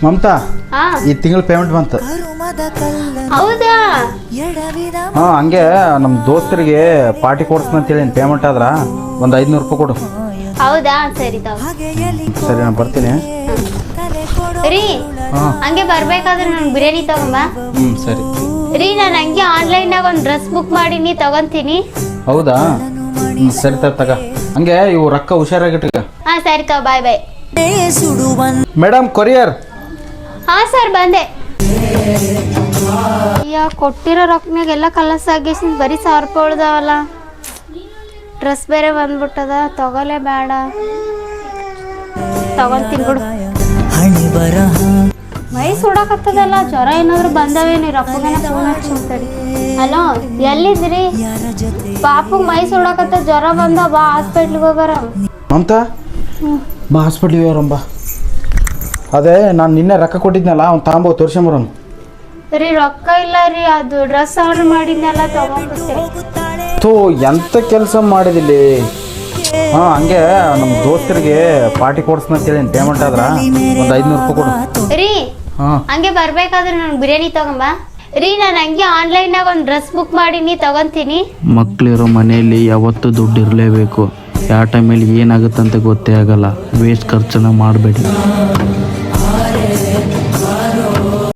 ಮಮತಾ ಹಾ ಈ ತಿಂಗಳ ಪೇಮೆಂಟ್ ಬಂತು. ಹೌದಾ? ಹಾಂ ಹಂಗೆ ನಮ್ಮ ದೋಸ್ತರಿಗೆ ಪಾರ್ಟಿ ಕೊಡ್ತೀನಿ ಅಂತೇಳಿ ಪೇಮೆಂಟ್ ಆದ್ರೆ ಒಂದು 500 ರೂಪಾಯಿ ಕೊಡು. ಹೌದಾ? ಸರಿ ತಗೋ. ಸರಿ ನಾನು ಬರ್ತೀನಿ. ರೀ ಹಾಂ ಹಂಗೆ ಬರ್ಬೇಕಾದ್ರೆ ನಾನು ಬಿರಿಯಾನಿ ತಗೊಂಬ. ಸರಿ ರೀ ನಾನು ಹಂಗೆ ಆನ್ಲೈನ್ನಾಗ ಒಂದು ಡ್ರೆಸ್ ಬುಕ್ ಮಾಡೀನಿ, ತಗೊಂತೀನಿ. ಹೌದಾ? ಸರಿ ತಗ. ಹಂಗೆ ಇವು ರೊಕ್ಕ ಹುಷಾರಾಗಿಟ್ಟ. ಹಾಂ ಸರಿ ತಗೋ, ಬಾಯ್ ಬಾಯ್. Madam courier. ಹಾಂ ಸರ್ ಬಂದೆ. ಅಯ್ಯ ಕೊಟ್ಟಿರೋ ರೊಕ್ಕನಾಗೆಲ್ಲ ಕಲಸ ಆಗೇಸಿ ಬರೀ 1000 ರೂಪಾಯಿ ಉಳ್ದಾವಲ್ಲ. ಡ್ರೆಸ್ ಬೇರೆ ಬಂದ್ಬಿಟ್ಟದ, ತಗೊಲೇ ಬೇಡ, ತಗೊಂತೀನಿ ಬಿಡು. ಮೈ ಸುಡಕತ್ತದಲ್ಲ, ಜ್ವರ ಏನಾದ್ರು ಬಂದವೇನಿ? ರೊಕ್ಕನ ಫೋನ್ ಹಚ್ಚಿಂತಡಿ. ಹಲೋ, ಎಲ್ಲಿದ್ರಿ? ಪಾಪು ಮೈ ಸುಡಕತ್ತ, ಜ್ವರ ಬಂದ, ಬಾ ಹಾಸ್ಪಿಟ್ಲಿಗೆ ಹೋಗಾರ. ಮಮತಾ ಬಾ ಹಾಸ್ಪಿಟ್ಲಿಗೆ ಹೋಗ್ರಂಬ. ಅದೇ ನಾನು ನಿನ್ನೆ ರೊಕ್ಕ ಕೊಟ್ಟಿದ್ನಲ್ಲ, ಅವ್ನು ತಾಂಬೋ ತೋರ್ಸಂಬರೋನು. ರೀ ರೊಕ್ಕ ಇಲ್ಲ ರೀ, ಅದು ಡ್ರೆಸ್ ಆರ್ಡರ್ ಮಾಡಿದ್ನೆಲ್ಲ ತಗೊಂಡ್ಬಿಟ್ಟೆ. ಥೂ ಎಂಥ ಕೆಲಸ ಮಾಡಿದಿಲ್ಲಿ. ಹಾಂ ಹಂಗೆ ನಮ್ಮ ದೋಸ್ತರಿಗೆ ಪಾರ್ಟಿ ಕೊಡ್ಸ್ನ ಅಂತೇಳಿ ಪೇಮೆಂಟ್ ಆದ್ರೆ ಒಂದು 500 ರೂಪಾಯಿ ಕೊಡು. ರೀ ಹಾಂ ಹಂಗೆ ಬರ್ಬೇಕಾದ್ರೆ ನಾನು ಬಿರಿಯಾನಿ ತಗೊಂಬ. ರೀ ನಾನು ಹಂಗೆ ಆನ್ಲೈನ್ನಾಗ ಒಂದು ಡ್ರೆಸ್ ಬುಕ್ ಮಾಡೀನಿ, ತಗೊಂತೀನಿ. ಮಕ್ಕಳಿರೋ ಮನೆಯಲ್ಲಿ ಯಾವತ್ತೂ ದುಡ್ಡು ಇರಲೇಬೇಕು. ಯಾವ ಟೈಮಲ್ಲಿ ಏನಾಗುತ್ತಂತ ಗೊತ್ತೇ ಆಗಲ್ಲ. ವೇಸ್ಟ್ ಖರ್ಚನ್ನ ಮಾಡಬೇಡಿ.